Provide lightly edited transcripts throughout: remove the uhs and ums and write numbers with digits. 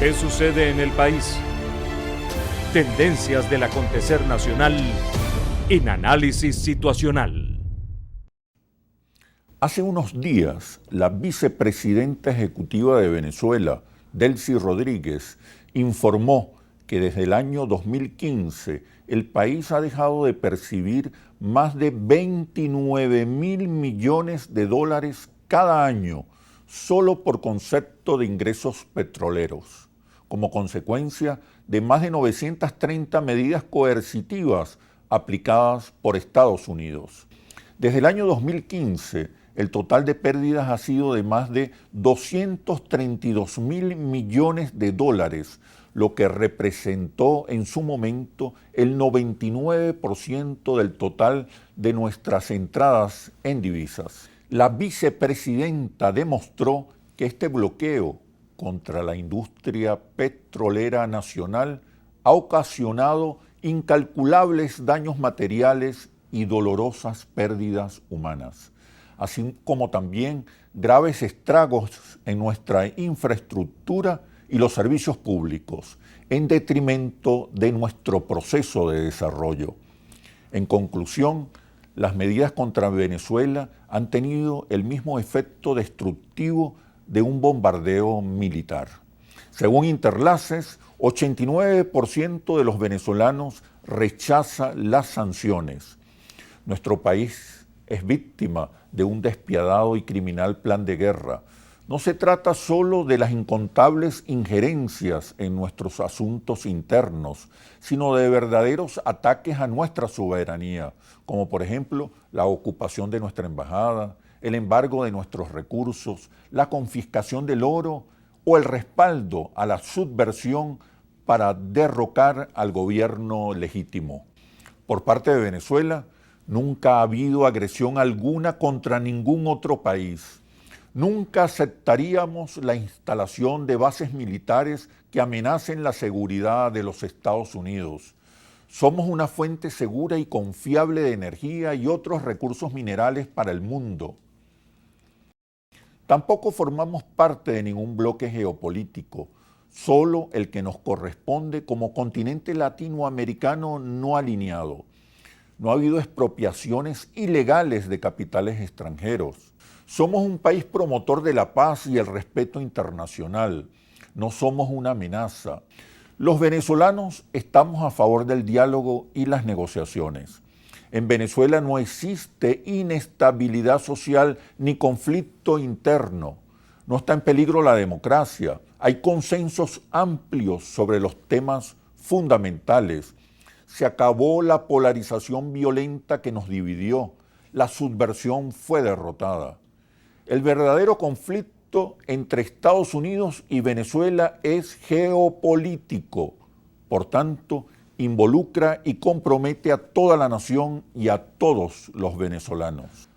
¿Qué sucede en el país? Tendencias del acontecer nacional en Análisis Situacional. Hace unos días, la vicepresidenta ejecutiva de Venezuela, Delcy Rodríguez, informó que desde el año 2015 el país ha dejado de percibir más de 29.000 millones de dólares cada año solo por concepto de ingresos petroleros, como consecuencia de más de 930 medidas coercitivas aplicadas por Estados Unidos. Desde el año 2015, el total de pérdidas ha sido de más de 232.000 millones de dólares, lo que representó en su momento el 99% del total de nuestras entradas en divisas. La vicepresidenta demostró que este bloqueo contra la industria petrolera nacional ha ocasionado incalculables daños materiales y dolorosas pérdidas humanas, así como también graves estragos en nuestra infraestructura y los servicios públicos, en detrimento de nuestro proceso de desarrollo. En conclusión, las medidas contra Venezuela han tenido el mismo efecto destructivo de un bombardeo militar. Según Interlaces, 89% de los venezolanos rechaza las sanciones. Nuestro país es víctima de un despiadado y criminal plan de guerra. No se trata solo de las incontables injerencias en nuestros asuntos internos, sino de verdaderos ataques a nuestra soberanía, como por ejemplo la ocupación de nuestra embajada, el embargo de nuestros recursos, la confiscación del oro o el respaldo a la subversión para derrocar al gobierno legítimo. Por parte de Venezuela, nunca ha habido agresión alguna contra ningún otro país. Nunca aceptaríamos la instalación de bases militares que amenacen la seguridad de los Estados Unidos. Somos una fuente segura y confiable de energía y otros recursos minerales para el mundo. Tampoco formamos parte de ningún bloque geopolítico, solo el que nos corresponde como continente latinoamericano no alineado. No ha habido expropiaciones ilegales de capitales extranjeros. Somos un país promotor de la paz y el respeto internacional. No somos una amenaza. Los venezolanos estamos a favor del diálogo y las negociaciones. En Venezuela no existe inestabilidad social ni conflicto interno. No está en peligro la democracia. Hay consensos amplios sobre los temas fundamentales. Se acabó la polarización violenta que nos dividió. La subversión fue derrotada. El verdadero conflicto entre Estados Unidos y Venezuela es geopolítico. Por tanto, involucra y compromete a toda la nación y a todos los venezolanos.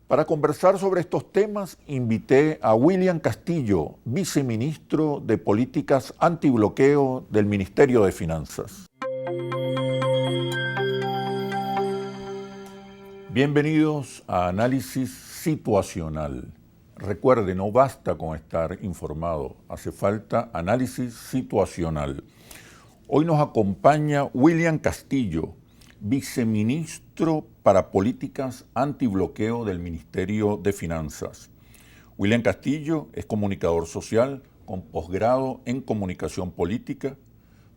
Para conversar sobre estos temas, invité a William Castillo, viceministro de Políticas Antibloqueo del Ministerio de Finanzas. Bienvenidos a Análisis Situacional. Recuerde, no basta con estar informado, hace falta análisis situacional. Hoy nos acompaña William Castillo, viceministro para Políticas Antibloqueo del Ministerio de Finanzas. William Castillo es comunicador social con posgrado en Comunicación Política.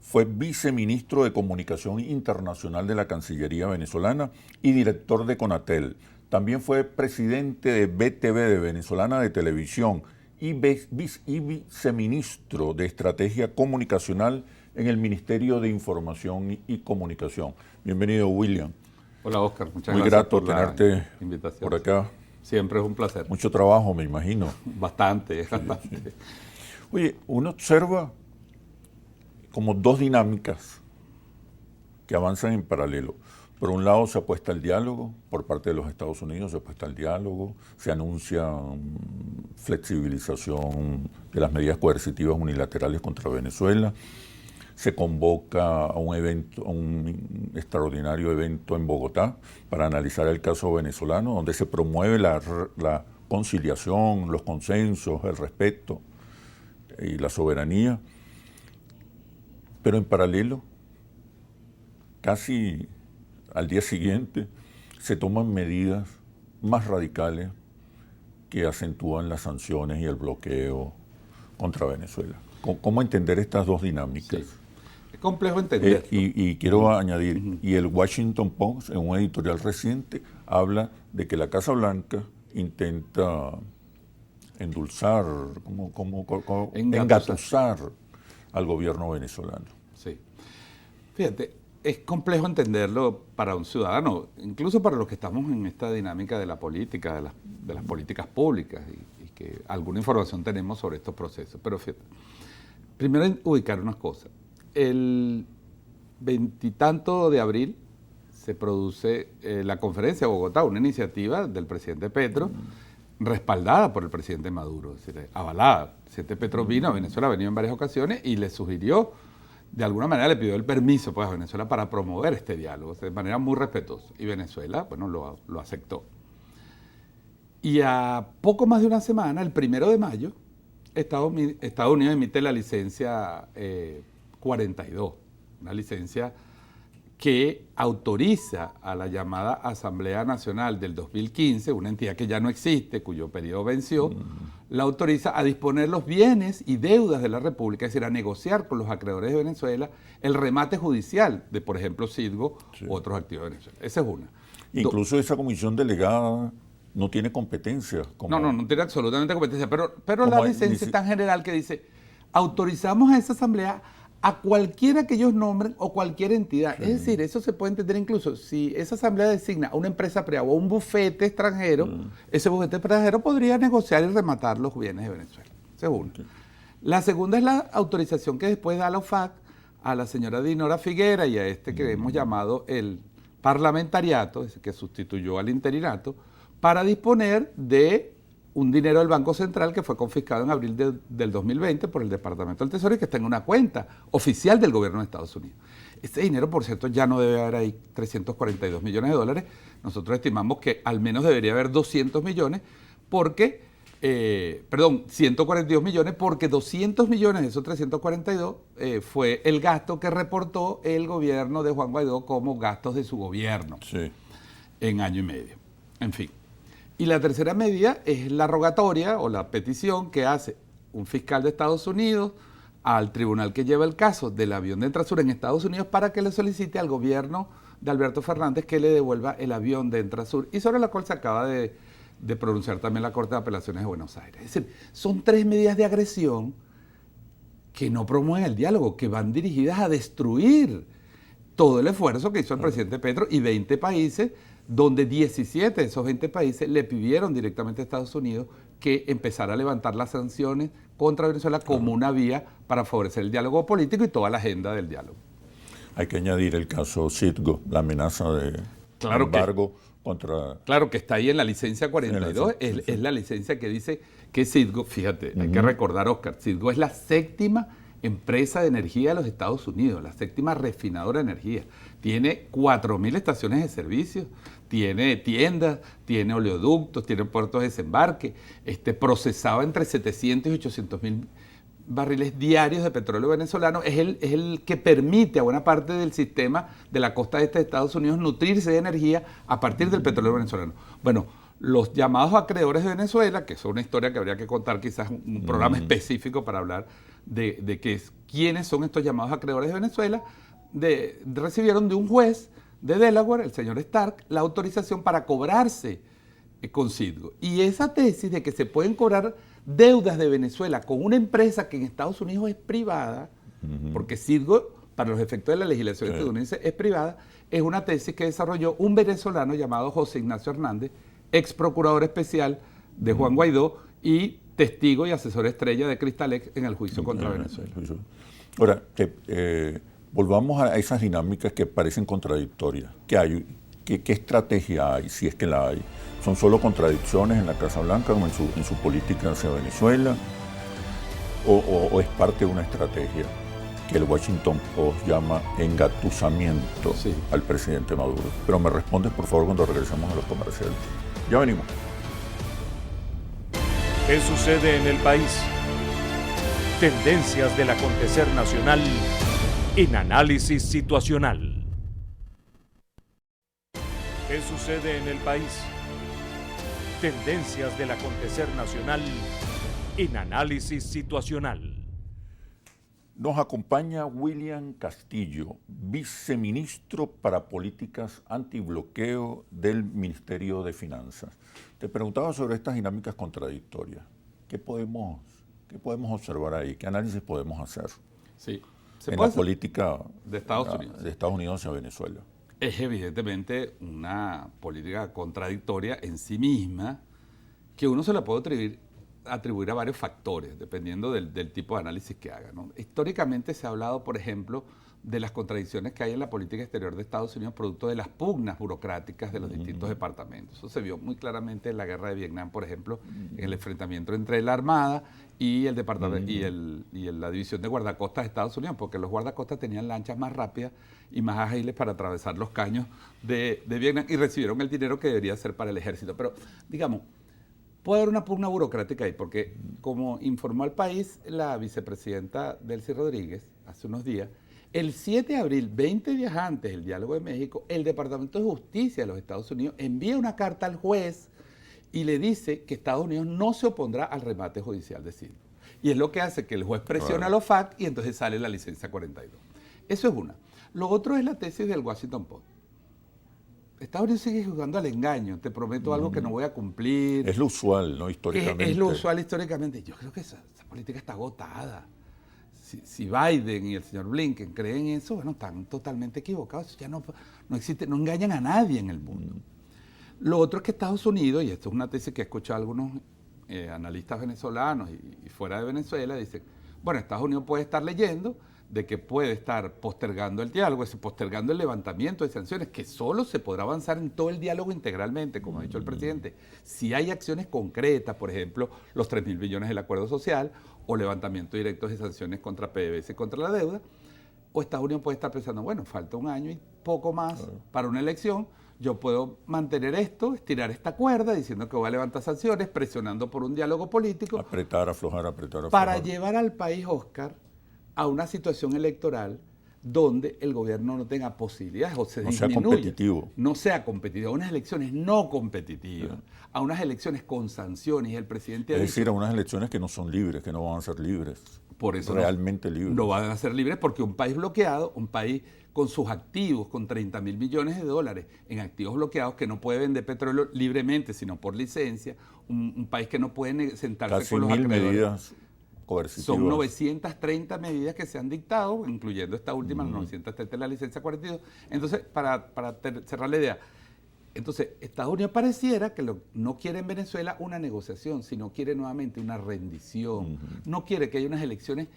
Fue viceministro de Comunicación Internacional de la Cancillería venezolana y director de Conatel. También fue presidente de BTV, de Venezolana de Televisión, y viceministro de Estrategia Comunicacional en el Ministerio de Información y Comunicación. Bienvenido, William. Hola, Oscar. Muchas Muy gracias grato por la tenerte invitación. por acá. Siempre es un placer. Mucho trabajo, me imagino. Bastante. Sí. Oye, uno observa como dos dinámicas que avanzan en paralelo. Por un lado se apuesta al diálogo, por parte de los Estados Unidos se apuesta al diálogo, se anuncia flexibilización de las medidas coercitivas unilaterales contra Venezuela, se convoca a un extraordinario evento en Bogotá para analizar el caso venezolano, donde se promueve la conciliación, los consensos, el respeto y la soberanía. Pero en paralelo, casi al día siguiente, se toman medidas más radicales que acentúan las sanciones y el bloqueo contra Venezuela. ¿Cómo entender estas dos dinámicas? Sí. Es complejo entender. Y quiero añadir, y el Washington Post, en un editorial reciente, habla de que la Casa Blanca intenta endulzar, engatusar al gobierno venezolano. Sí. Fíjate, es complejo entenderlo para un ciudadano, incluso para los que estamos en esta dinámica de la política, de las políticas públicas y que alguna información tenemos sobre estos procesos. Pero fíjate, primero ubicar unas cosas. El 20 y tanto de abril se produce la conferencia de Bogotá, una iniciativa del presidente Petro, respaldada por el presidente Maduro, es decir, avalada. El presidente Petro vino a Venezuela, ha venido en varias ocasiones y le sugirió, de alguna manera le pidió el permiso pues, a Venezuela para promover este diálogo, de manera muy respetuosa. Y Venezuela, bueno, lo aceptó. Y a poco más de una semana, el 1 de mayo, Estados Unidos emite la licencia 42, una licencia que autoriza a la llamada Asamblea Nacional del 2015, una entidad que ya no existe, cuyo periodo venció, la autoriza a disponer los bienes y deudas de la República, es decir, a negociar con los acreedores de Venezuela el remate judicial de, por ejemplo, Citgo u otros activos de Venezuela. Esa es una. Incluso esa comisión delegada no tiene competencia. No tiene absolutamente competencia, pero la licencia es tan general que dice, autorizamos a esa asamblea a cualquiera que ellos nombren o cualquier entidad. Sí. Es decir, eso se puede entender incluso si esa asamblea designa a una empresa privada o a un bufete extranjero, ese bufete extranjero podría negociar y rematar los bienes de Venezuela. Segunda. Okay. La segunda es la autorización que después da la OFAC a la señora Dinora Figuera y a este que hemos llamado el parlamentariato, es decir, que sustituyó al interinato, para disponer de un dinero del Banco Central que fue confiscado en abril del 2020 por el Departamento del Tesoro y que está en una cuenta oficial del gobierno de Estados Unidos. Este dinero, por cierto, ya no debe haber ahí 342 millones de dólares. Nosotros estimamos que al menos debería haber 200 millones porque, 142 millones porque 200 millones de esos 342 fue el gasto que reportó el gobierno de Juan Guaidó como gastos de su gobierno en año y medio. En fin. Y la tercera medida es la rogatoria o la petición que hace un fiscal de Estados Unidos al tribunal que lleva el caso del avión de Entrasur en Estados Unidos para que le solicite al gobierno de Alberto Fernández que le devuelva el avión de Entrasur y sobre la cual se acaba de pronunciar también la Corte de Apelaciones de Buenos Aires. Es decir, son 3 medidas de agresión que no promueven el diálogo, que van dirigidas a destruir todo el esfuerzo que hizo el presidente Petro y 20 países, donde 17 de esos 20 países le pidieron directamente a Estados Unidos que empezara a levantar las sanciones contra Venezuela como una vía para favorecer el diálogo político y toda la agenda del diálogo. Hay que añadir el caso Citgo, la amenaza de embargo contra... Claro, que está ahí en la licencia 42, es la licencia que dice que Citgo, fíjate, hay que recordar, Oscar, Citgo es la 7ª empresa de energía de los Estados Unidos, la 7ª refinadora de energía. Tiene 4.000 estaciones de servicio, tiene tiendas, tiene oleoductos, tiene puertos de desembarque, procesaba entre 700 y 800 mil barriles diarios de petróleo venezolano. Es el que permite a buena parte del sistema de la costa este de Estados Unidos nutrirse de energía a partir del petróleo venezolano. Bueno, los llamados acreedores de Venezuela, que es una historia que habría que contar quizás un programa específico para hablar de quiénes son estos llamados acreedores de Venezuela, recibieron de un juez de Delaware, el señor Stark, la autorización para cobrarse con Citgo. Y esa tesis de que se pueden cobrar deudas de Venezuela con una empresa que en Estados Unidos es privada, porque Citgo, para los efectos de la legislación estadounidense, es privada, es una tesis que desarrolló un venezolano llamado José Ignacio Hernández, ex procurador especial de Juan Guaidó y testigo y asesor estrella de Cristalex en el juicio contra Venezuela. Ahora, volvamos a esas dinámicas que parecen contradictorias. ¿Qué estrategia hay, si es que la hay? ¿Son solo contradicciones en la Casa Blanca como en su política hacia Venezuela? ¿O es parte de una estrategia que el Washington Post llama engatusamiento al presidente Maduro? Pero me respondes, por favor, cuando regresemos a los comerciales. Ya venimos. ¿Qué sucede en el país? Tendencias del acontecer nacional en Análisis Situacional. ¿Qué sucede en el país? Tendencias del acontecer nacional en Análisis Situacional. Nos acompaña William Castillo, viceministro para políticas antibloqueo del Ministerio de Finanzas. Te preguntaba sobre estas dinámicas contradictorias. ¿Qué podemos observar ahí? ¿Qué análisis podemos hacer Sí, en la política de Estados Unidos. de Estados Unidos hacia Venezuela? Es evidentemente una política contradictoria en sí misma que uno se la puede atribuir a varios factores, dependiendo del tipo de análisis que haga, ¿no? Históricamente se ha hablado, por ejemplo, de las contradicciones que hay en la política exterior de Estados Unidos producto de las pugnas burocráticas de los distintos departamentos. Eso se vio muy claramente en la guerra de Vietnam, por ejemplo, en el enfrentamiento entre la Armada y el departamento y la división de guardacostas de Estados Unidos, porque los guardacostas tenían lanchas más rápidas y más ágiles para atravesar los caños de Vietnam y recibieron el dinero que debería ser para el ejército. Pero, digamos, puede haber una pugna burocrática ahí, porque como informó al país la vicepresidenta Delcy Rodríguez hace unos días, el 7 de abril, 20 días antes del diálogo de México, el Departamento de Justicia de los Estados Unidos envía una carta al juez y le dice que Estados Unidos no se opondrá al remate judicial de Citgo. Y es lo que hace que el juez presione a los FARC y entonces sale la licencia 42. Eso es una. Lo otro es la tesis del Washington Post. Estados Unidos sigue jugando al engaño. Te prometo algo que no voy a cumplir. Es lo usual, ¿no? Históricamente. Es lo usual históricamente. Yo creo que esa política está agotada. Si Biden y el señor Blinken creen eso, bueno, están totalmente equivocados. Ya no existe, no engañan a nadie en el mundo. Lo otro es que Estados Unidos, y esto es una tesis que he escuchado a algunos analistas venezolanos y fuera de Venezuela, dicen, bueno, Estados Unidos puede estar leyendo de que puede estar postergando el diálogo, es decir, postergando el levantamiento de sanciones, que solo se podrá avanzar en todo el diálogo integralmente, como ha dicho el presidente. Si hay acciones concretas, por ejemplo, los 3.000 billones del acuerdo social, o levantamiento directo de sanciones contra PDVSA y contra la deuda, o Estados Unidos puede estar pensando, bueno, falta un año y poco más para una elección, yo puedo mantener esto, estirar esta cuerda, diciendo que voy a levantar sanciones, presionando por un diálogo político. Apretar, aflojar. Para llevar al país, Oscar, a una situación electoral donde el gobierno no tenga posibilidades o se disminuya. No sea competitivo. No sea competitivo. A unas elecciones no competitivas, a unas elecciones con sanciones. Y el presidente es decir, a unas elecciones que no son libres, que no van a ser libres. Por eso realmente libres. No van a ser libres porque un país bloqueado, un país con sus activos, con 30.000 millones de dólares en activos bloqueados, que no puede vender petróleo libremente, sino por licencia, un país que no puede sentarse casi con los 1.000 acreedores. medidas coercitivas. Son 930 medidas que se han dictado, incluyendo esta última, 930 de la licencia 42. Entonces, para cerrar la idea, entonces, Estados Unidos pareciera que no quiere en Venezuela una negociación, sino quiere nuevamente una rendición. No quiere que haya unas elecciones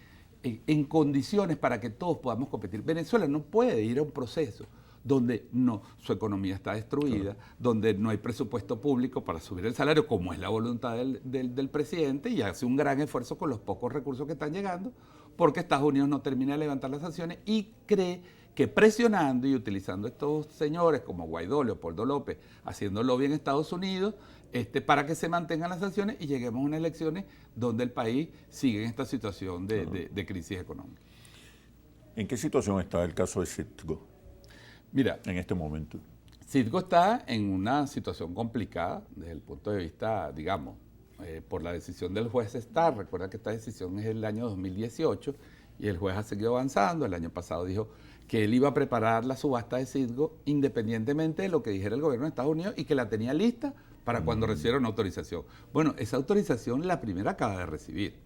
en condiciones para que todos podamos competir. Venezuela no puede ir a un proceso donde su economía está destruida, donde no hay presupuesto público para subir el salario, como es la voluntad del presidente, y hace un gran esfuerzo con los pocos recursos que están llegando, porque Estados Unidos no termina de levantar las sanciones y cree que presionando y utilizando estos señores como Guaidó, Leopoldo López, haciendo lobby en Estados Unidos, para que se mantengan las sanciones y lleguemos a unas elecciones donde el país sigue en esta situación de crisis económica. ¿En qué situación está el caso de Citgo? Mira, en este momento. Citgo está en una situación complicada desde el punto de vista, digamos, por la decisión del juez Starr. Recuerda que esta decisión es del año 2018 y el juez ha seguido avanzando. El año pasado dijo que él iba a preparar la subasta de Citgo independientemente de lo que dijera el gobierno de Estados Unidos y que la tenía lista para cuando recibiera una autorización. Bueno, esa autorización la primera acaba de recibir.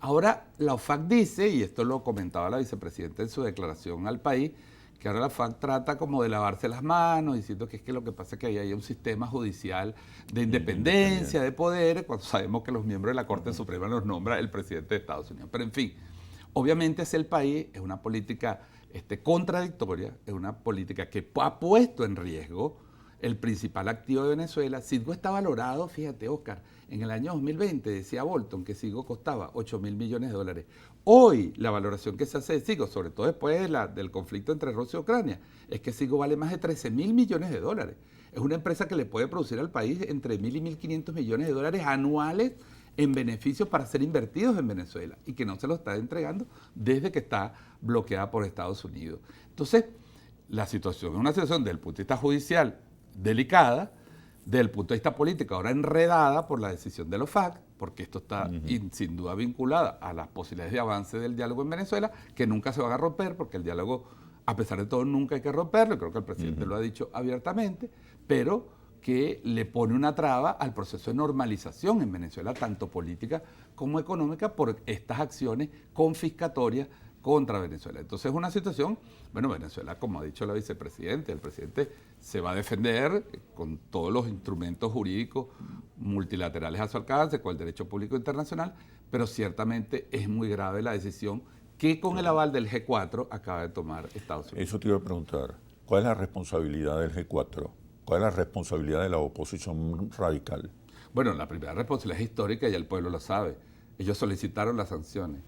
Ahora la OFAC dice, y esto lo comentaba la vicepresidenta en su declaración al país, que ahora la FAC trata como de lavarse las manos, diciendo que es que lo que pasa es que ahí hay un sistema judicial de independencia, de poderes, cuando sabemos que los miembros de la Corte Suprema los nombra el presidente de Estados Unidos. Pero en fin, obviamente es el país, es una política contradictoria, es una política que ha puesto en riesgo el principal activo de Venezuela. Citgo está valorado, fíjate, Oscar, en el año 2020 decía Bolton que Citgo costaba 8.000 millones de dólares. Hoy la valoración que se hace de Citgo, sobre todo después del conflicto entre Rusia y Ucrania, es que Citgo vale más de 13.000 millones de dólares. Es una empresa que le puede producir al país entre 1.000 y 1.500 millones de dólares anuales en beneficios para ser invertidos en Venezuela y que no se lo está entregando desde que está bloqueada por Estados Unidos. Entonces, la situación es una situación desde el punto de vista judicial delicada, desde el punto de vista político ahora enredada por la decisión de los FARC, porque esto está sin duda vinculada a las posibilidades de avance del diálogo en Venezuela, que nunca se van a romper, porque el diálogo, a pesar de todo, nunca hay que romperlo, creo que el presidente lo ha dicho abiertamente, pero que le pone una traba al proceso de normalización en Venezuela, tanto política como económica, por estas acciones confiscatorias contra Venezuela. Entonces es una situación, bueno, Venezuela, como ha dicho la vicepresidenta, el presidente se va a defender con todos los instrumentos jurídicos multilaterales a su alcance, con el derecho público internacional, pero ciertamente es muy grave la decisión que con el aval del G4 acaba de tomar Estados Unidos. Eso te iba a preguntar, ¿cuál es la responsabilidad del G4? ¿Cuál es la responsabilidad de la oposición radical? Bueno, la primera responsabilidad es histórica y el pueblo lo sabe. Ellos solicitaron las sanciones.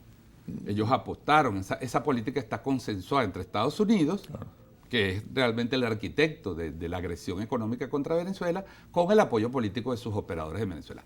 Ellos apostaron, esa política está consensuada entre Estados Unidos, claro, que es realmente el arquitecto de la agresión económica contra Venezuela, con el apoyo político de sus operadores de Venezuela.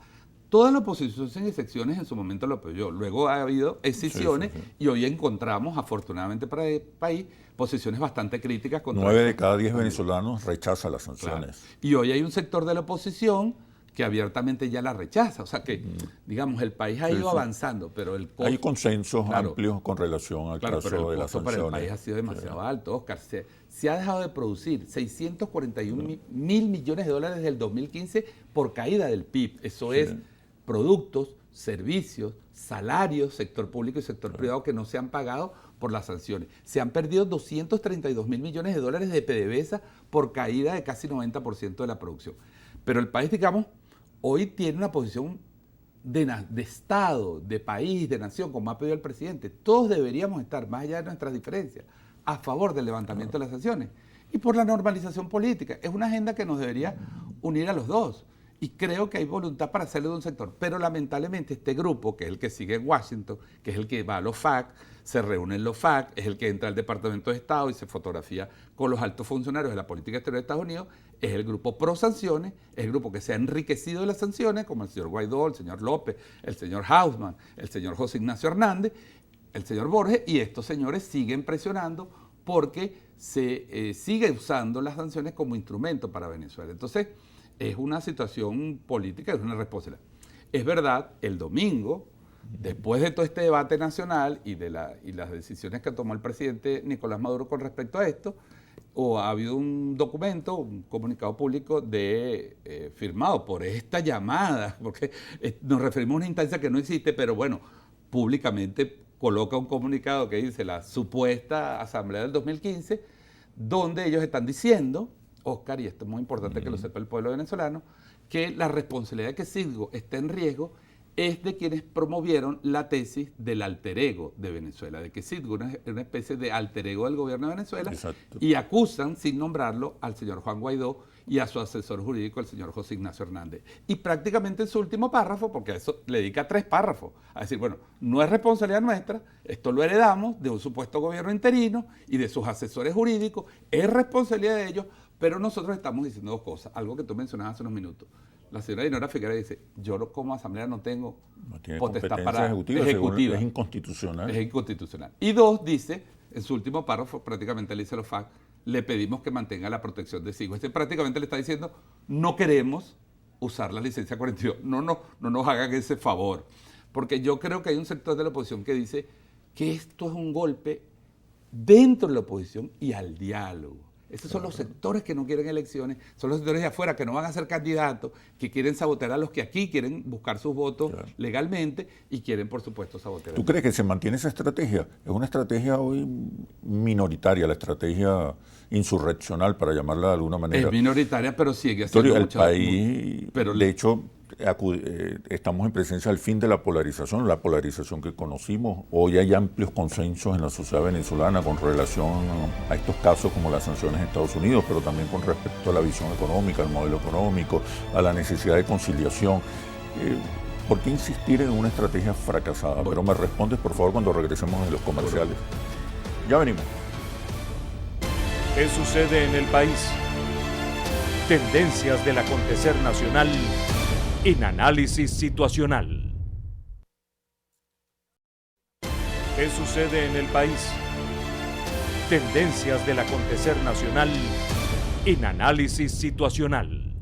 Toda la oposición sin excepciones en su momento lo apoyó. Luego ha habido excepciones y hoy encontramos, afortunadamente para el país, posiciones bastante críticas contra 9 de cada 10 venezolanos rechazan las sanciones. Claro. Y hoy hay un sector de la oposición que abiertamente ya la rechaza. O sea que, digamos, el país ha ido avanzando, pero el costo... Hay consensos amplios con relación al caso pero de las sanciones. Para el país ha sido demasiado alto, Oscar. Se ha dejado de producir 641 mil millones de dólares desde el 2015 por caída del PIB. Eso es productos, servicios, salarios, sector público y sector privado que no se han pagado por las sanciones. Se han perdido 232 mil millones de dólares de PDVSA por caída de casi 90% de la producción. Pero el país, digamos, hoy tiene una posición de Estado, de país, de nación, como ha pedido el presidente. Todos deberíamos estar, más allá de nuestras diferencias, a favor del levantamiento de las sanciones y por la normalización política. Es una agenda que nos debería unir a los dos. Y creo que hay voluntad para hacerlo de un sector. Pero lamentablemente este grupo, que es el que sigue en Washington, que es el que va a los FARC, se reúne en los FARC, es el que entra al Departamento de Estado y se fotografía con los altos funcionarios de la política exterior de Estados Unidos, es el grupo pro sanciones, es el grupo que se ha enriquecido de las sanciones, como el señor Guaidó, el señor López, el señor Hausman, el señor José Ignacio Hernández, el señor Borges, y estos señores siguen presionando porque se sigue usando las sanciones como instrumento para Venezuela. Entonces, es una situación política, es una responsabilidad. Es verdad, el domingo, después de todo este debate nacional y las decisiones que tomó el presidente Nicolás Maduro con respecto a esto, ha habido un documento, un comunicado público firmado por esta llamada, porque nos referimos a una instancia que no existe, pero bueno, públicamente coloca un comunicado que dice la supuesta asamblea del 2015, donde ellos están diciendo, Oscar, y esto es muy importante que lo sepa el pueblo venezolano, que la responsabilidad de que Citgo esté en riesgo es de quienes promovieron la tesis del alter ego de Venezuela, de que Citgo es una especie de alter ego del gobierno de Venezuela. Exacto. Y acusan, sin nombrarlo, al señor Juan Guaidó y a su asesor jurídico, el señor José Ignacio Hernández. Y prácticamente en su último párrafo, porque a eso le dedica 3 párrafos, a decir, bueno, no es responsabilidad nuestra, esto lo heredamos de un supuesto gobierno interino y de sus asesores jurídicos, es responsabilidad de ellos, pero nosotros estamos diciendo 2 cosas, algo que tú mencionabas hace unos minutos. La señora Dinora Figuera dice, yo como asamblea no tengo potestad para ejecutiva. Es inconstitucional. Es inconstitucional. Y 2, dice, en su último párrafo, prácticamente le dice a los FARC, le pedimos que mantenga la protección de Citgo. Prácticamente le está diciendo, no queremos usar la licencia 42, no nos hagan ese favor. Porque yo creo que hay un sector de la oposición que dice que esto es un golpe dentro de la oposición y al diálogo. Esos son los sectores que no quieren elecciones, son los sectores de afuera que no van a ser candidatos, que quieren sabotear a los que aquí quieren buscar sus votos legalmente y quieren, por supuesto, sabotear. ¿Tú crees que se mantiene esa estrategia? Es una estrategia hoy minoritaria, la estrategia insurreccional, para llamarla de alguna manera. Es minoritaria, pero sigue haciendo el país, de hecho, estamos en presencia del fin de la polarización que conocimos. Hoy hay amplios consensos en la sociedad venezolana con relación a estos casos como las sanciones de Estados Unidos, pero también con respecto a la visión económica, al modelo económico, a la necesidad de conciliación. ¿Por qué insistir en una estrategia fracasada? Pero me respondes, por favor, cuando regresemos de los comerciales. Ya venimos. ¿Qué sucede en el país? Tendencias del acontecer nacional en Análisis Situacional. ¿Qué sucede en el país? Tendencias del acontecer nacional en Análisis Situacional.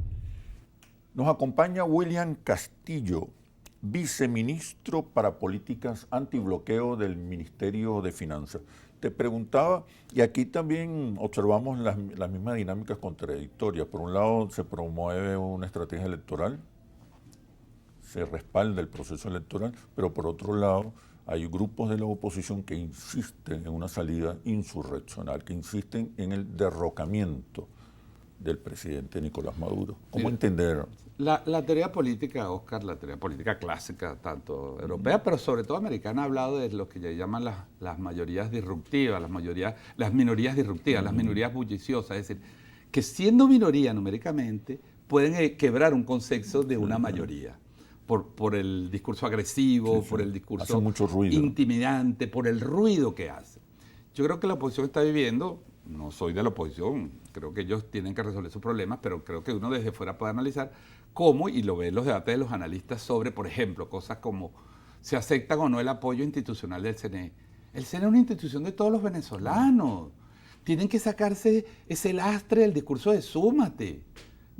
Nos acompaña William Castillo, viceministro para Políticas Antibloqueo del Ministerio de Finanzas. Te preguntaba, y aquí también observamos las mismas dinámicas contradictorias. Por un lado, se promueve una estrategia electoral, se respalda el proceso electoral, pero por otro lado, hay grupos de la oposición que insisten en una salida insurreccional, que insisten en el derrocamiento del presidente Nicolás Maduro. ¿Cómo entender? La teoría política, Oscar, la teoría política clásica, tanto europea, pero sobre todo americana, ha hablado de lo que ya llaman las mayorías disruptivas, las minorías disruptivas, las minorías bulliciosas. Es decir, que siendo minoría numéricamente, pueden quebrar un consenso de una mayoría. Por el discurso agresivo, por el discurso intimidante, por el ruido que hace. Yo creo que la oposición está viviendo, no soy de la oposición, creo que ellos tienen que resolver sus problemas, pero creo que uno desde fuera puede analizar cómo, y lo ve en los debates de los analistas sobre, por ejemplo, cosas como se acepta o no el apoyo institucional del CNE. El CNE es una institución de todos los venezolanos. Tienen que sacarse ese lastre del discurso de súmate.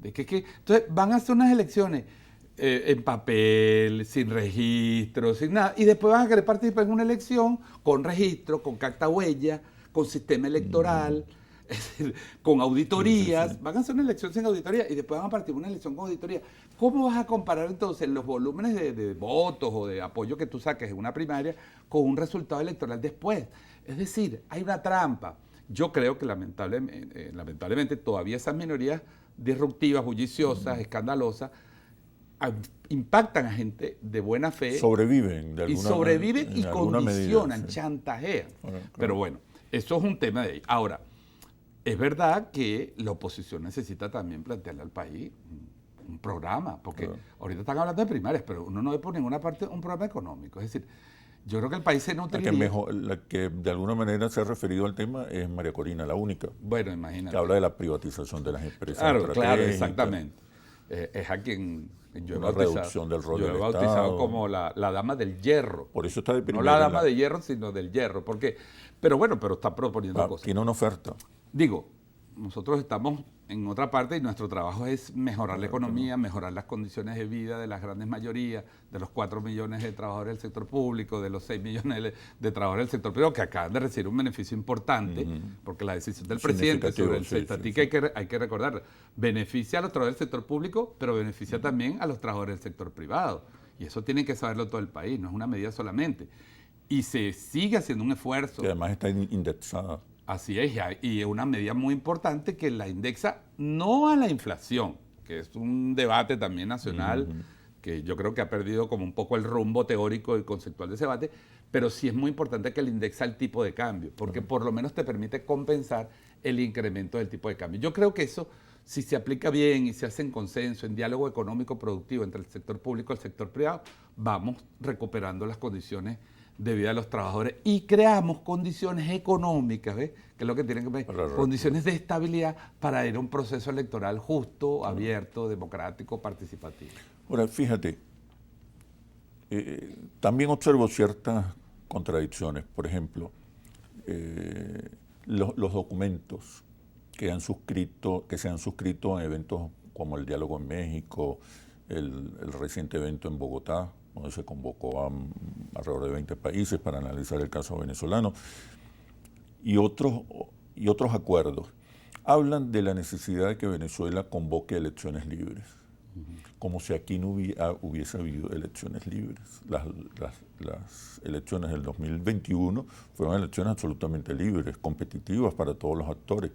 Entonces van a hacer unas elecciones en papel, sin registro, sin nada, y después van a querer participar en una elección con registro, con carta huella, con sistema electoral, es decir, con auditorías. Van a hacer una elección sin auditoría y después van a partir una elección con auditoría. ¿Cómo vas a comparar entonces los volúmenes de votos o de apoyo que tú saques en una primaria con un resultado electoral después? Es decir, hay una trampa. Yo creo que lamentablemente todavía esas minorías disruptivas, bulliciosas, escandalosas, impactan a gente de buena fe. Sobreviven y condicionan, medida, chantajean. Claro. Pero bueno, eso es un tema de ahí. Ahora, es verdad que la oposición necesita también plantearle al país un programa, porque ahorita están hablando de primarias, pero uno no ve por ninguna parte un programa económico. Es decir, yo creo que el país se nutriría. La que de alguna manera se ha referido al tema es María Corina, la única. Bueno, imagínate. Que habla de la privatización de las empresas. Claro, exactamente. Es a quien yo he reducción del rol del Estado. Yo he bautizado como la dama del hierro. Por eso está de no la dama de hierro, sino del hierro. Porque, pero está proponiendo cosas. Tiene una oferta. Digo, nosotros estamos en otra parte y nuestro trabajo es mejorar la economía, mejorar las condiciones de vida de las grandes mayorías, de los 4 millones de trabajadores del sector público, de los 6 millones de trabajadores del sector privado, que acaban de recibir un beneficio importante, porque la decisión del presidente sobre el CETATIC hay que recordar, beneficia a los trabajadores del sector público, pero beneficia también a los trabajadores del sector privado. Y eso tiene que saberlo todo el país, no es una medida solamente. Y se sigue haciendo un esfuerzo. Que además está indexada. Así es, y es una medida muy importante que la indexa no a la inflación, que es un debate también nacional, que yo creo que ha perdido como un poco el rumbo teórico y conceptual de ese debate, pero sí es muy importante que le indexa el tipo de cambio, porque por lo menos te permite compensar el incremento del tipo de cambio. Yo creo que eso, si se aplica bien y se hace en consenso, en diálogo económico productivo entre el sector público y el sector privado, vamos recuperando las condiciones de vida de los trabajadores y creamos condiciones económicas, ¿ves? Que es lo que tienen que ver, condiciones de estabilidad para ir a un proceso electoral justo, abierto, democrático, participativo. Ahora, fíjate, también observo ciertas contradicciones. Por ejemplo, los documentos que se han suscrito en eventos como el Diálogo en México, el reciente evento en Bogotá, donde se convocó a alrededor de 20 países para analizar el caso venezolano, y otros acuerdos, hablan de la necesidad de que Venezuela convoque elecciones libres, como si aquí no hubiese habido elecciones libres. Las elecciones del 2021 fueron elecciones absolutamente libres, competitivas para todos los actores.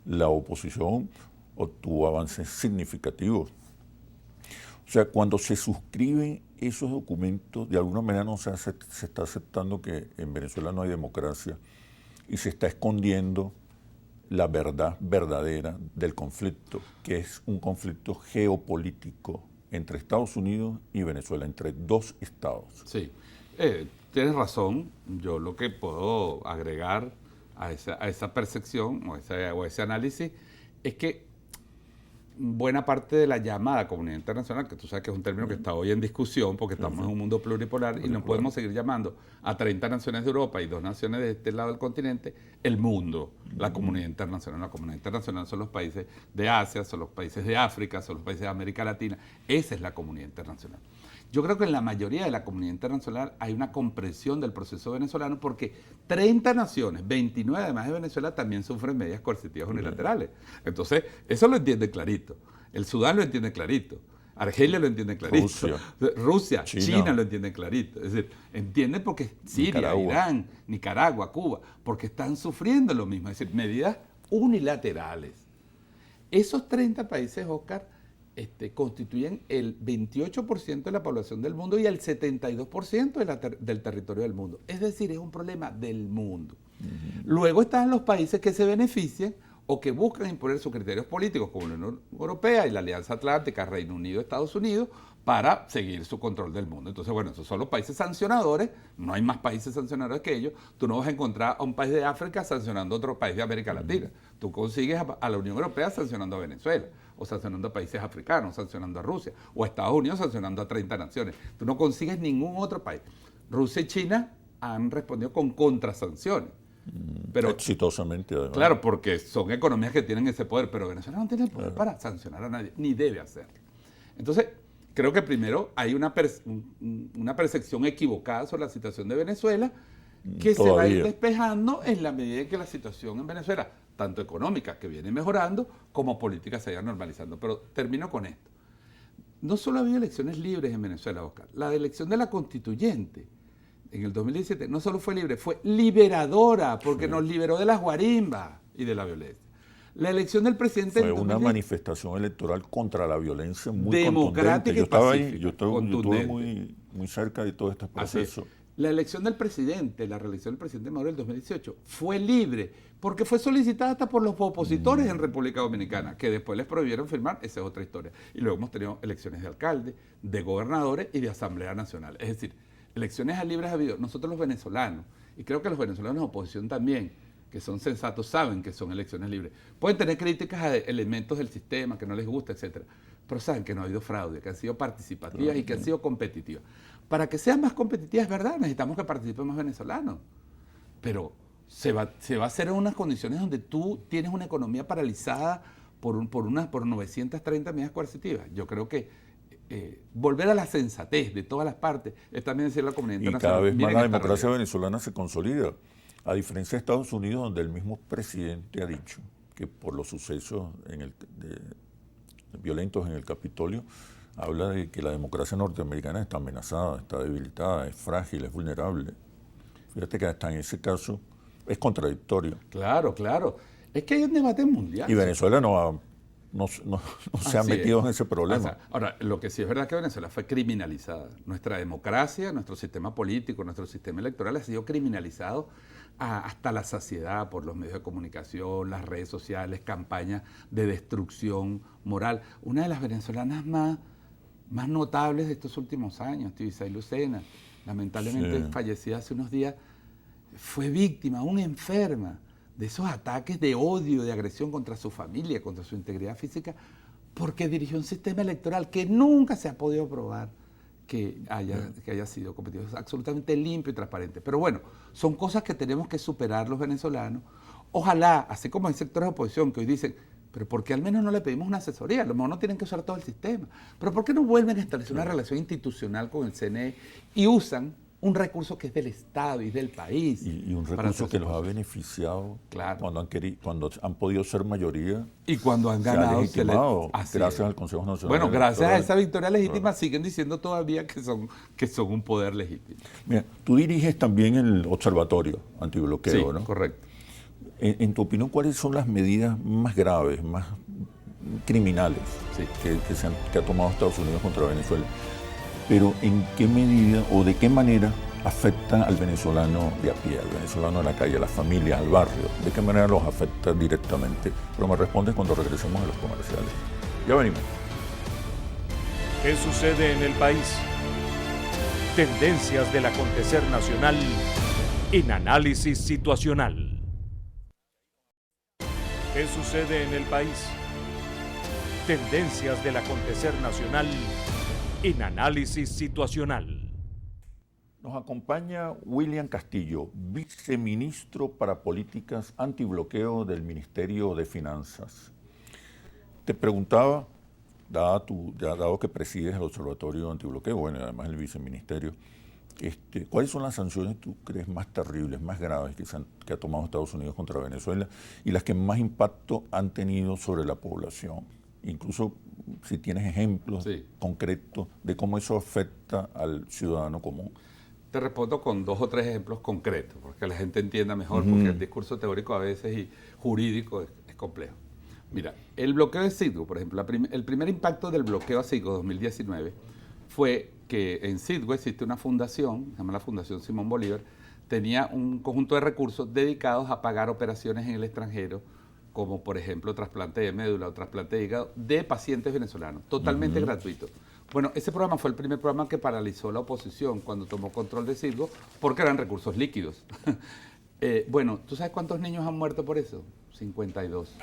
La oposición obtuvo avances significativos. O sea, cuando se suscriben esos documentos, de alguna manera se está aceptando que en Venezuela no hay democracia y se está escondiendo la verdad verdadera del conflicto, que es un conflicto geopolítico entre Estados Unidos y Venezuela, entre dos estados. Sí, tienes razón. Yo lo que puedo agregar a esa percepción o ese análisis es que buena parte de la llamada comunidad internacional, que tú sabes que es un término que está hoy en discusión porque estamos en un mundo pluripolar y no podemos seguir llamando a 30 naciones de Europa y 2 naciones de este lado del continente el mundo, la comunidad internacional. La comunidad internacional son los países de Asia, son los países de África, son los países de América Latina. Esa es la comunidad internacional. Yo creo que en la mayoría de la comunidad internacional hay una comprensión del proceso venezolano porque 30 naciones, 29 además de Venezuela, también sufren medidas coercitivas unilaterales. Entonces, eso lo entiende clarito. El Sudán lo entiende clarito. Argelia lo entiende clarito. Rusia, China lo entiende clarito. Es decir, entienden porque Siria, Irán, Nicaragua, Cuba, porque están sufriendo lo mismo. Es decir, medidas unilaterales. Esos 30 países, Oscar, constituyen el 28% de la población del mundo y el 72% del territorio del mundo. Es decir, es un problema del mundo. Luego están los países que se benefician o que buscan imponer sus criterios políticos, como la Unión Europea y la Alianza Atlántica, Reino Unido, Estados Unidos, para seguir su control del mundo. Entonces, bueno, esos son los países sancionadores, no hay más países sancionadores que ellos. Tú no vas a encontrar a un país de África sancionando a otro país de América Latina. Tú consigues a la Unión Europea sancionando a Venezuela, o sancionando a países africanos, sancionando a Rusia, o a Estados Unidos sancionando a 30 naciones. Tú no consigues ningún otro país. Rusia y China han respondido con contrasanciones. Pero, exitosamente, además. Claro, porque son economías que tienen ese poder, pero Venezuela no tiene el poder para sancionar a nadie, ni debe hacerlo. Entonces, creo que primero hay una percepción equivocada sobre la situación de Venezuela que se va a ir despejando en la medida en que la situación en Venezuela, tanto económica, que viene mejorando, como política se vaya normalizando. Pero termino con esto. No solo ha habido elecciones libres en Venezuela, Oscar. La elección de la constituyente en el 2017 no solo fue libre, fue liberadora, porque nos liberó de las guarimbas y de la violencia. La elección del presidente... Fue una manifestación electoral contra la violencia muy democrática contundente. y pacífica. Yo estuve muy cerca de todo este proceso. La elección del presidente, la reelección del presidente Maduro en el 2018, fue libre, porque fue solicitada hasta por los opositores en República Dominicana, que después les prohibieron firmar, esa es otra historia. Y luego hemos tenido elecciones de alcalde, de gobernadores y de Asamblea Nacional. Es decir, elecciones libres ha habido. Nosotros los venezolanos, y creo que los venezolanos de oposición también, que son sensatos, saben que son elecciones libres. Pueden tener críticas a elementos del sistema que no les gusta, etcétera, pero saben que no ha habido fraude, que han sido participativas y que han sido competitivas. Para que sean más competitivas, es verdad, necesitamos que participen más venezolanos, pero se va a hacer en unas condiciones donde tú tienes una economía paralizada por 930 medidas coercitivas. Yo creo que volver a la sensatez de todas las partes es también decir a la comunidad internacional. Y cada vez más la democracia venezolana se consolida, a diferencia de Estados Unidos, donde el mismo presidente ha dicho que por los sucesos violentos en el Capitolio, habla de que la democracia norteamericana está amenazada, está debilitada, es frágil, es vulnerable. Fíjate que hasta en ese caso es contradictorio. Claro. Es que hay un debate mundial. Y Venezuela no se ha metido en ese problema. Ahora, lo que sí es verdad es que Venezuela fue criminalizada. Nuestra democracia, nuestro sistema político, nuestro sistema electoral ha sido criminalizado hasta la saciedad por los medios de comunicación, las redes sociales, campañas de destrucción moral. Una de las venezolanas más notables de estos últimos años, Tibisay Lucena, lamentablemente fallecida hace unos días, fue víctima, una enferma de esos ataques de odio, de agresión contra su familia, contra su integridad física, porque dirigió un sistema electoral que nunca se ha podido probar que haya sido competitivo. Es absolutamente limpio y transparente. Pero bueno, son cosas que tenemos que superar los venezolanos. Ojalá, así como hay sectores de oposición que hoy dicen, pero ¿por qué al menos no le pedimos una asesoría? A lo mejor no tienen que usar todo el sistema. Pero ¿por qué no vuelven a establecer una relación institucional con el CNE y usan un recurso que es del Estado y del país? Y un recurso que los ha beneficiado cuando han podido ser mayoría. Y cuando han ganado. Gracias al Consejo Nacional. Bueno, gracias a esa victoria legítima siguen diciendo todavía que son un poder legítimo. Mira, tú diriges también el Observatorio Antibloqueo, ¿no? Correcto. En tu opinión, ¿cuáles son las medidas más graves, más criminales que ha tomado Estados Unidos contra Venezuela? Pero ¿en qué medida o de qué manera afectan al venezolano de a pie, al venezolano de la calle, a las familias, al barrio? ¿De qué manera los afecta directamente? Pero me respondes cuando regresemos a los comerciales. Ya venimos. ¿Qué sucede en el país? Tendencias del acontecer nacional en análisis situacional. ¿Qué sucede en el país? Tendencias del acontecer nacional en Análisis Situacional. Nos acompaña William Castillo, viceministro para Políticas Antibloqueo del Ministerio de Finanzas. Te preguntaba, dado que presides el Observatorio Antibloqueo, bueno, y además el viceministerio, ¿cuáles son las sanciones tú crees más terribles, más graves que ha tomado Estados Unidos contra Venezuela y las que más impacto han tenido sobre la población? Incluso si tienes ejemplos concretos de cómo eso afecta al ciudadano común. Te respondo con 2 o 3 ejemplos concretos, porque la gente entienda mejor, porque el discurso teórico a veces y jurídico es complejo. Mira, el bloqueo de Citgo, por ejemplo, el primer impacto del bloqueo a Citgo 2019 fue que en Citgo existe una fundación, se llama la Fundación Simón Bolívar, tenía un conjunto de recursos dedicados a pagar operaciones en el extranjero, como por ejemplo trasplante de médula o trasplante de hígado de pacientes venezolanos, totalmente gratuito. Bueno, ese programa fue el primer programa que paralizó la oposición cuando tomó control de Citgo, porque eran recursos líquidos. Bueno, ¿tú sabes cuántos niños han muerto por eso? 52,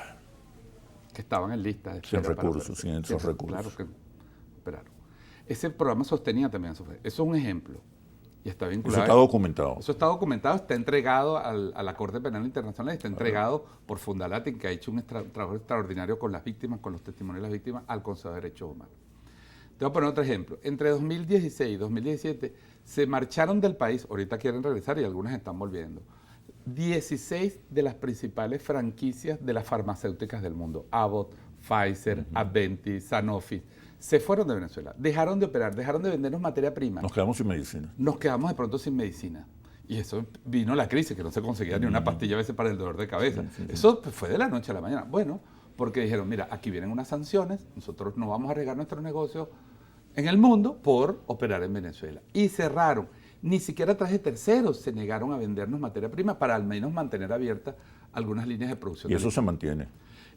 que estaban en lista de sin recursos, sin esos recursos. Claro que operaron. Ese programa sostenía también eso. Eso es un ejemplo. Y está vinculado. Eso está documentado. Eso está documentado, está entregado a la Corte Penal Internacional, está entregado por Fundalatin, que ha hecho un trabajo extraordinario con las víctimas, con los testimonios de las víctimas, al Consejo de Derechos Humanos. Te voy a poner otro ejemplo. Entre 2016 y 2017 se marcharon del país, ahorita quieren regresar y algunas están volviendo, 16 de las principales franquicias de las farmacéuticas del mundo. Abbott, Pfizer, Aventis, Sanofi. Se fueron de Venezuela, dejaron de operar, dejaron de vendernos materia prima. Nos quedamos sin medicina. Nos quedamos de pronto sin medicina. Y eso vino la crisis, que no se conseguía ni una pastilla a veces para el dolor de cabeza. Eso fue de la noche a la mañana. Bueno, porque dijeron, mira, aquí vienen unas sanciones, nosotros no vamos a arriesgar nuestros negocios en el mundo por operar en Venezuela. Y cerraron. Ni siquiera a través de terceros se negaron a vendernos materia prima para al menos mantener abiertas algunas líneas de producción. Y eso se mantiene.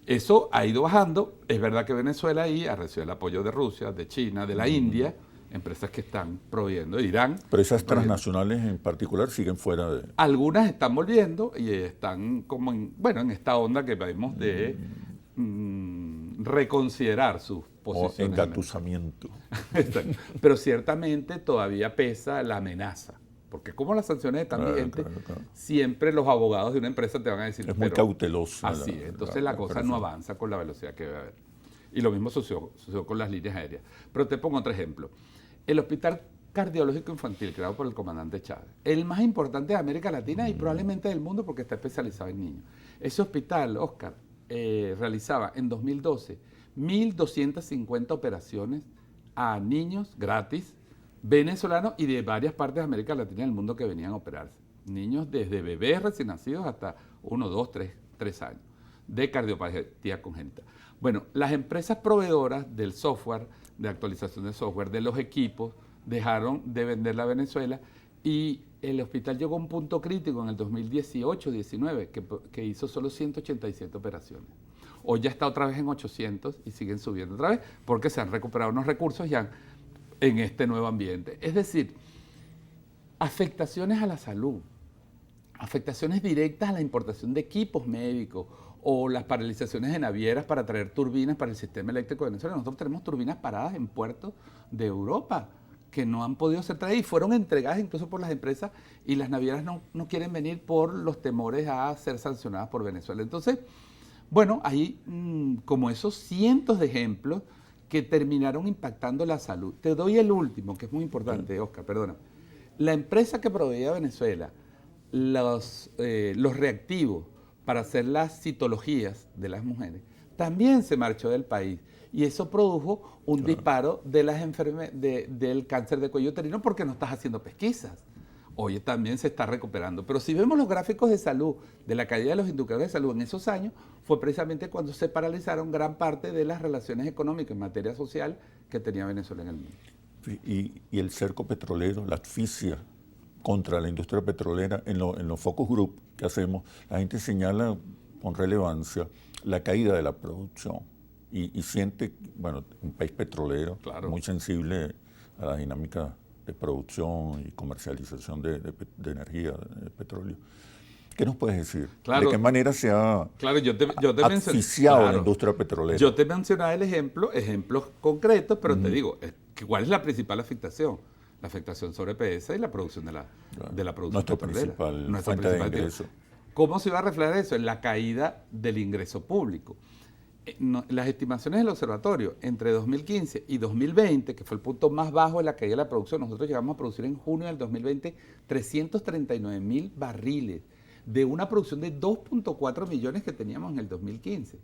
Eso ha ido bajando. Es verdad que Venezuela ahí ha recibido el apoyo de Rusia, de China, de la India, empresas que están proveyendo, de Irán. Pero esas transnacionales en particular siguen fuera de... Algunas están volviendo y están como en esta onda que vemos de reconsiderar sus posiciones. O engatusamiento. Pero ciertamente todavía pesa la amenaza. Porque como las sanciones están vigentes, siempre los abogados de una empresa te van a decir... Es muy cauteloso. Así es. Entonces la cosa no avanza con la velocidad que debe haber. Y lo mismo sucedió con las líneas aéreas. Pero te pongo otro ejemplo. El Hospital Cardiológico Infantil, creado por el comandante Chávez, el más importante de América Latina y probablemente del mundo porque está especializado en niños. Ese hospital, Oscar, realizaba en 2012 1.250 operaciones a niños gratis, venezolanos y de varias partes de América Latina y del mundo que venían a operarse. Niños desde bebés recién nacidos hasta 1, 2, 3 años de cardiopatía congénita. Bueno, las empresas proveedoras del software, de actualización de software, de los equipos, dejaron de venderla a Venezuela y el hospital llegó a un punto crítico en el 2018-19 que hizo solo 187 operaciones. Hoy ya está otra vez en 800 y siguen subiendo otra vez porque se han recuperado unos recursos ya en este nuevo ambiente. Es decir, afectaciones a la salud, afectaciones directas a la importación de equipos médicos o las paralizaciones de navieras para traer turbinas para el sistema eléctrico de Venezuela. Nosotros tenemos turbinas paradas en puertos de Europa que no han podido ser traídas y fueron entregadas incluso por las empresas y las navieras no quieren venir por los temores a ser sancionadas por Venezuela. Entonces, bueno, hay como esos cientos de ejemplos que terminaron impactando la salud. Te doy el último, que es muy importante, Oscar, perdona. La empresa que proveía a Venezuela los reactivos para hacer las citologías de las mujeres, también se marchó del país. Y eso produjo un disparo de las del cáncer de cuello uterino porque no estás haciendo pesquisas. Hoy también se está recuperando. Pero si vemos los gráficos de salud, de la caída de los indicadores de salud en esos años, fue precisamente cuando se paralizaron gran parte de las relaciones económicas en materia social que tenía Venezuela en el mundo. Y el cerco petrolero, la asfixia contra la industria petrolera, en los focus group que hacemos, la gente señala con relevancia la caída de la producción y siente, bueno, un país petrolero, claro, muy sensible a la dinámica de producción y comercialización de energía, de petróleo, ¿Qué nos puedes decir? Claro, ¿De qué manera se ha yo te asfixiado la industria petrolera? Yo te mencionaba ejemplos concretos, pero te digo, ¿cuál es la principal afectación? La afectación sobre PDVSA y la producción de la producción Nuestra petrolera. principal fuente de ingreso. ¿Cómo se va a reflejar eso? En la caída del ingreso público. Las estimaciones del observatorio entre 2015 y 2020, que fue el punto más bajo de la caída de la producción, nosotros llegamos a producir en junio del 2020 339.000 barriles de una producción de 2.4 millones que teníamos en el 2015.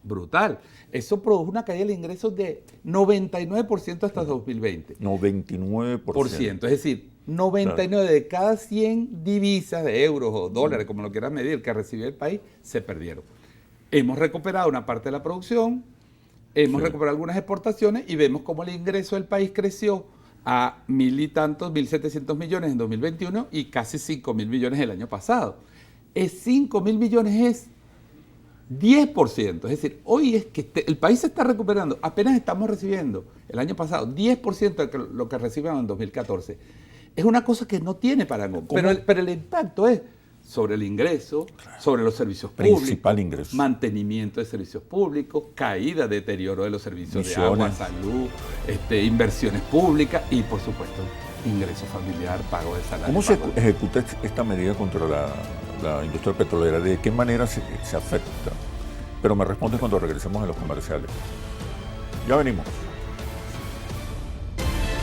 Brutal. Eso produjo una caída de ingresos de 99% hasta 2020. 99%. Es decir, 99 de cada 100 divisas de euros o dólares, como lo quieras medir, que recibía el país, se perdieron. Hemos recuperado una parte de la producción, hemos recuperado algunas exportaciones y vemos cómo el ingreso del país creció a 1.700 millones en 2021 y casi 5.000 millones el año pasado. 5.000 millones es 10%. Es decir, hoy es que el país se está recuperando. Apenas estamos recibiendo el año pasado 10% de lo que recibimos en 2014. Es una cosa que no tiene parangón. Pero el impacto es sobre el ingreso, sobre los servicios principal públicos, ingreso, mantenimiento de servicios públicos, caída, deterioro de los servicios de agua, salud, inversiones públicas y, por supuesto, ingreso familiar, pago de salario. ¿Cómo se ejecuta esta medida contra la industria petrolera? ¿De qué manera se afecta? Pero me respondes cuando regresemos a los comerciales. Ya venimos.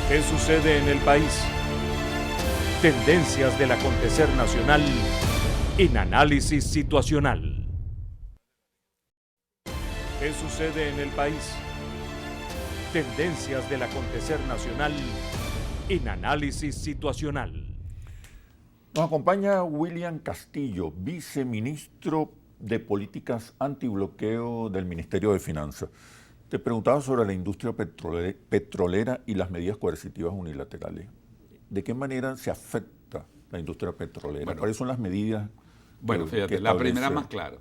¿Qué sucede en el país? Tendencias del acontecer nacional en Análisis Situacional. ¿Qué sucede en el país? Tendencias del acontecer nacional en Análisis Situacional. Nos acompaña William Castillo, viceministro de Políticas Antibloqueo del Ministerio de Finanzas. Te preguntaba sobre la industria petrolera y las medidas coercitivas unilaterales. ¿De qué manera se afecta la industria petrolera? Bueno, ¿cuáles son las medidas? Bueno, fíjate, la primera más clara.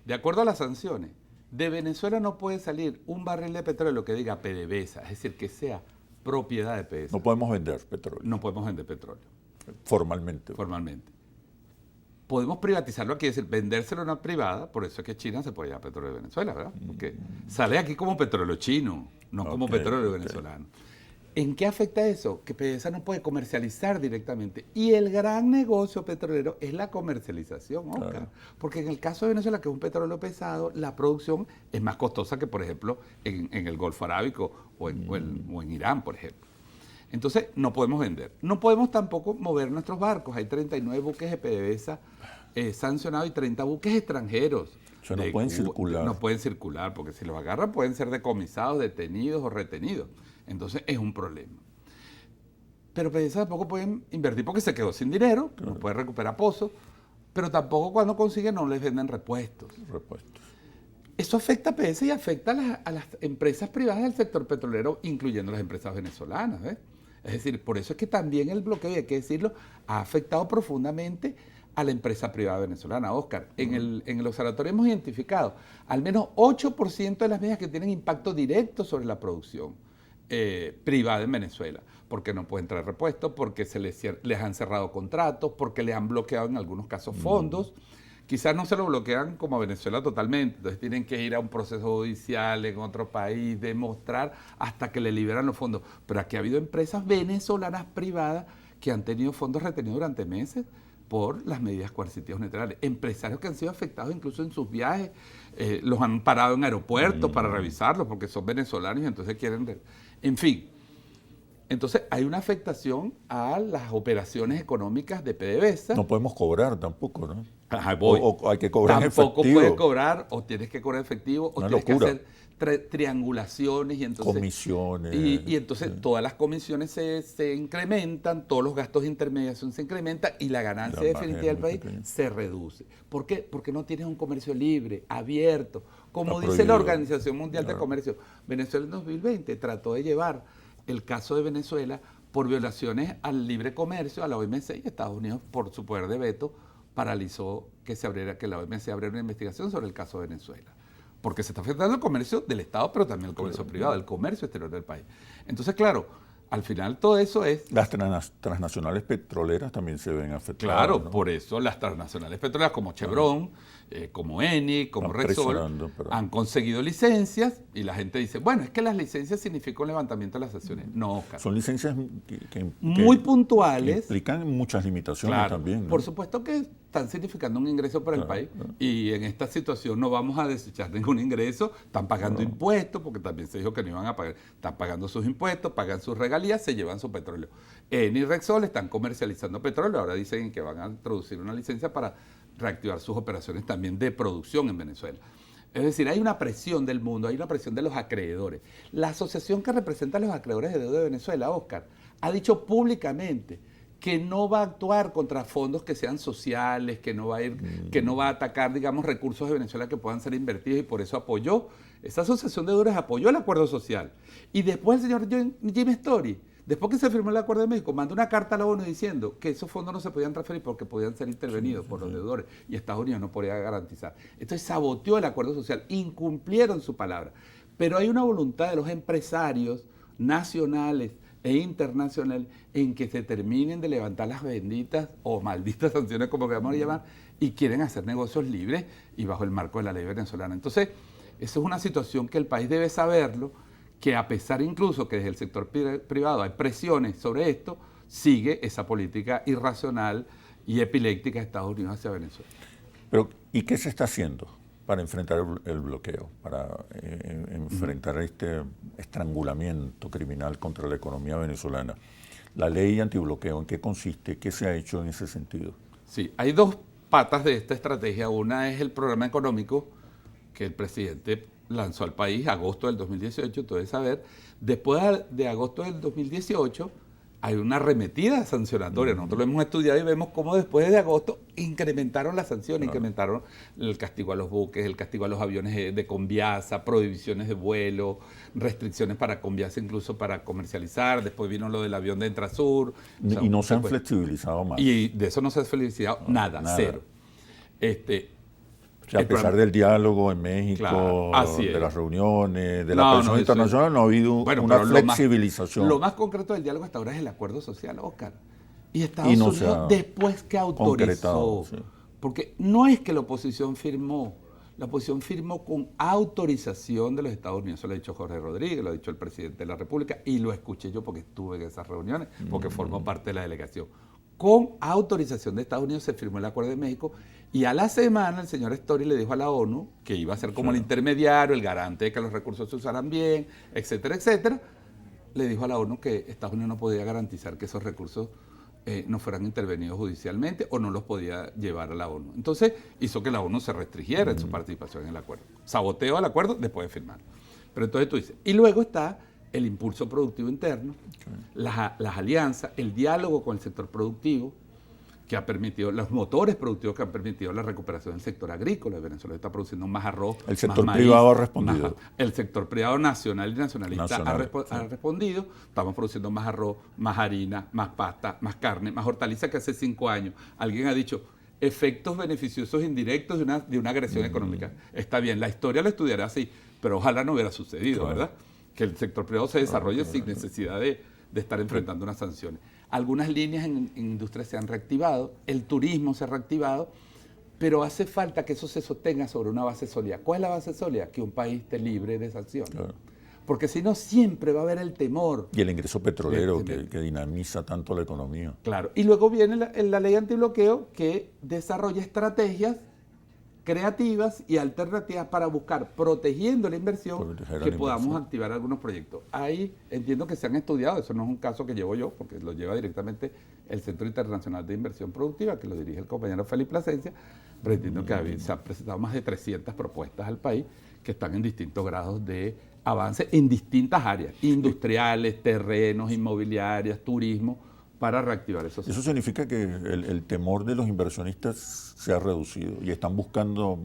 De acuerdo a las sanciones, de Venezuela no puede salir un barril de petróleo que diga PDVSA, es decir, que sea propiedad de PDVSA. No podemos vender petróleo. No podemos vender petróleo. Formalmente. Podemos privatizarlo aquí, es decir, vendérselo a una privada, por eso es que China se puede llevar petróleo de Venezuela, ¿verdad? Porque sale aquí como petróleo chino, no como petróleo venezolano. ¿En qué afecta eso? Que PDVSA no puede comercializar directamente. Y el gran negocio petrolero es la comercialización, Oscar. Claro. Porque en el caso de Venezuela, que es un petróleo pesado, la producción es más costosa que, por ejemplo, en el Golfo Arábico o en Irán, por ejemplo. Entonces, no podemos vender. No podemos tampoco mover nuestros barcos. Hay 39 buques de PDVSA sancionados y 30 buques extranjeros. O sea, no pueden circular. No pueden circular, porque si los agarran pueden ser decomisados, detenidos o retenidos. Entonces es un problema. Pero PDVSA tampoco pueden invertir porque se quedó sin dinero, no puede recuperar pozos, pero tampoco cuando consiguen no les venden repuestos. Eso afecta a PDVSA y afecta a las empresas privadas del sector petrolero, incluyendo las empresas venezolanas. Es decir, por eso es que también el bloqueo, y hay que decirlo, ha afectado profundamente a la empresa privada venezolana. Oscar, en el observatorio hemos identificado al menos 8% de las medidas que tienen impacto directo sobre la producción privada en Venezuela, porque no pueden traer repuestos, porque les han cerrado contratos, porque les han bloqueado en algunos casos fondos. Quizás no se lo bloquean como a Venezuela totalmente, entonces tienen que ir a un proceso judicial en otro país, demostrar hasta que le liberan los fondos. Pero aquí ha habido empresas venezolanas privadas que han tenido fondos retenidos durante meses por las medidas coercitivas unilaterales. Empresarios que han sido afectados incluso en sus viajes, los han parado en aeropuertos para revisarlos porque son venezolanos y entonces quieren... En fin, entonces hay una afectación a las operaciones económicas de PDVSA. No podemos cobrar tampoco, ¿no? Ajá, voy. O hay que cobrar en efectivo. Tampoco puedes cobrar, o tienes que cobrar efectivo, o tienes locura. que hacer triangulaciones y entonces... Comisiones. Y entonces todas las comisiones se incrementan, todos los gastos de intermediación se incrementan y la ganancia definitiva del país se reduce. ¿Por qué? Porque no tienes un comercio libre, abierto. Como dice la Organización Mundial de Comercio, Venezuela en 2020 trató de llevar el caso de Venezuela por violaciones al libre comercio, a la OMC, y Estados Unidos, por su poder de veto, paralizó que la OMC abriera una investigación sobre el caso de Venezuela. Porque se está afectando el comercio del Estado, pero también el comercio privado, el comercio exterior del país. Entonces, claro, al final todo eso es... Las transnacionales petroleras también se ven afectadas. Claro, ¿no? por eso las transnacionales petroleras como Chevron, como Eni, como Repsol, han conseguido licencias y la gente dice, bueno, es que las licencias significan un levantamiento de las acciones. No, Oscar. Son licencias muy puntuales. Que implican muchas limitaciones, claro, también, ¿no? Por supuesto que están significando un ingreso para el país y en esta situación no vamos a desechar ningún ingreso, están pagando impuestos, porque también se dijo que no iban a pagar, están pagando sus impuestos, pagan sus regalías, se llevan su petróleo. Eni y Repsol están comercializando petróleo, ahora dicen que van a introducir una licencia para reactivar sus operaciones también de producción en Venezuela. Es decir, hay una presión del mundo, hay una presión de los acreedores. La asociación que representa a los acreedores de deuda de Venezuela, Oscar, ha dicho públicamente que no va a actuar contra fondos que sean sociales, que no va a atacar, digamos, recursos de Venezuela que puedan ser invertidos y por eso apoyó, esa asociación de deudores apoyó el acuerdo social. Y después el señor Jim Story, después que se firmó el Acuerdo de México, mandó una carta a la ONU diciendo que esos fondos no se podían transferir porque podían ser intervenidos por los deudores y Estados Unidos no podía garantizar. Entonces saboteó el acuerdo social, incumplieron su palabra. Pero hay una voluntad de los empresarios nacionales e internacionales en que se terminen de levantar las benditas o malditas sanciones, como queramos llamar, y quieren hacer negocios libres y bajo el marco de la ley venezolana. Entonces, eso es una situación que el país debe saberlo, que a pesar incluso que desde el sector privado hay presiones sobre esto, sigue esa política irracional y epiléptica de Estados Unidos hacia Venezuela. Pero, ¿y qué se está haciendo para enfrentar el bloqueo, para enfrentar este estrangulamiento criminal contra la economía venezolana? La ley antibloqueo, ¿en qué consiste? ¿Qué se ha hecho en ese sentido? Sí, hay dos patas de esta estrategia. Una es el programa económico que el presidente lanzó al país agosto del 2018, tú debes saber. Después de agosto del 2018 hay una arremetida sancionatoria. Nosotros lo hemos estudiado y vemos cómo después de agosto incrementaron las sanciones, incrementaron el castigo a los buques, el castigo a los aviones de Conviasa, prohibiciones de vuelo, restricciones para Conviasa incluso para comercializar. Después vino lo del avión de Entrasur. Y no se han flexibilizado más. Y de eso no se ha flexibilizado nada, cero. O sea, a pesar del diálogo en México, claro, de las reuniones, de la presión internacional, no ha habido una flexibilización. Lo más concreto del diálogo hasta ahora es el acuerdo social, Oscar. Y Estados Unidos, después que autorizó, porque no es que la oposición firmó con autorización de los Estados Unidos. Eso lo ha dicho Jorge Rodríguez, lo ha dicho el presidente de la República, y lo escuché yo porque estuve en esas reuniones, porque formo parte de la delegación. Con autorización de Estados Unidos se firmó el Acuerdo de México y a la semana el señor Story le dijo a la ONU que iba a ser como el intermediario, el garante de que los recursos se usaran bien, etcétera, etcétera. Le dijo a la ONU que Estados Unidos no podía garantizar que esos recursos no fueran intervenidos judicialmente o no los podía llevar a la ONU. Entonces hizo que la ONU se restringiera en su participación en el acuerdo. Saboteó el acuerdo después de firmarlo. Pero entonces tú dices, y luego está el impulso productivo interno, las alianzas, el diálogo con el sector productivo, que ha permitido, los motores productivos que han permitido la recuperación del sector agrícola. Venezuela está produciendo más arroz, el sector más privado maíz, ha respondido. El sector privado nacional y nacionalista ha respondido. Estamos produciendo más arroz, más harina, más pasta, más carne, más hortaliza que hace 5 años. Alguien ha dicho efectos beneficiosos indirectos de una agresión económica. Está bien, la historia lo estudiará así, pero ojalá no hubiera sucedido, ¿verdad? Que el sector privado se desarrolle sin necesidad de estar enfrentando unas sanciones. Algunas líneas en industria se han reactivado, el turismo se ha reactivado, pero hace falta que eso se sostenga sobre una base sólida. ¿Cuál es la base sólida? Que un país esté libre de sanciones. Claro. Porque si no, siempre va a haber el temor. Y el ingreso petrolero que dinamiza tanto la economía. Claro. Y luego viene la ley antibloqueo que desarrolla estrategias creativas y alternativas para buscar, protegiendo la inversión, que podamos activar algunos proyectos. Ahí entiendo que se han estudiado, eso no es un caso que llevo yo, porque lo lleva directamente el Centro Internacional de Inversión Productiva, que lo dirige el compañero Félix Plasencia, pero entiendo que se han presentado más de 300 propuestas al país que están en distintos grados de avance en distintas áreas, industriales, terrenos, inmobiliarias, turismo, para reactivar esos sectores. Eso significa que el temor de los inversionistas se ha reducido y están buscando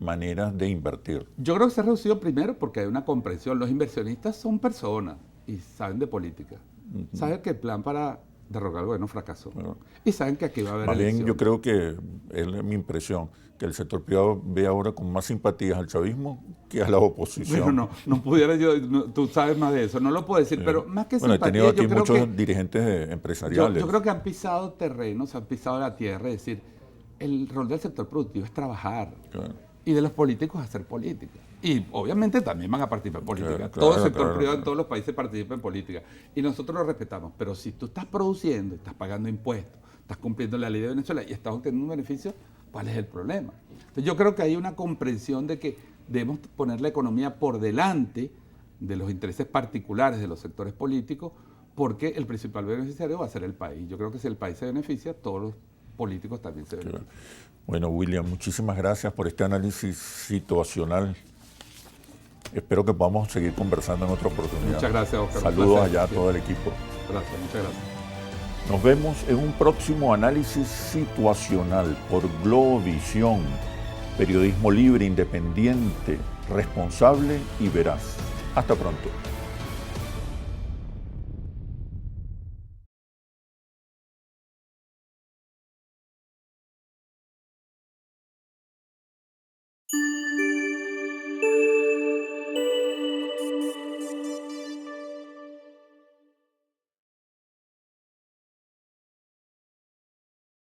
maneras de invertir. Yo creo que se ha reducido primero porque hay una comprensión. Los inversionistas son personas y saben de política. Saben que el plan para derrocar al gobierno fracasó. Bueno. Y saben que aquí va a haber Más bien, elecciones. yo creo que es mi impresión, que el sector privado ve ahora con más simpatías al chavismo que a la oposición. Bueno, no pudiera yo, tú sabes más de eso, no lo puedo decir, pero más que Bueno, he simpatía, tenido aquí yo creo muchos que dirigentes empresariales. yo creo que han pisado terrenos, han pisado la tierra, es decir, el rol del sector productivo es trabajar Claro. y de los políticos hacer política. Y obviamente también van a participar en política. Claro, Todo el claro, sector claro, privado claro. en todos los países participa en política. Y nosotros lo respetamos. Pero si tú estás produciendo, estás pagando impuestos, estás cumpliendo la ley de Venezuela y estás obteniendo un beneficio, ¿cuál es el problema? Entonces yo creo que hay una comprensión de que debemos poner la economía por delante de los intereses particulares de los sectores políticos, porque el principal beneficiario va a ser el país. Yo creo que si el país se beneficia, todos los políticos también se benefician. Bueno, William, muchísimas gracias por este análisis situacional. Espero que podamos seguir conversando en otra oportunidad. Muchas gracias, Oscar. Un Saludos placer. allá a todo el equipo. Gracias, muchas gracias. Nos vemos en un próximo análisis situacional por Globovisión. Periodismo libre, independiente, responsable y veraz. Hasta pronto.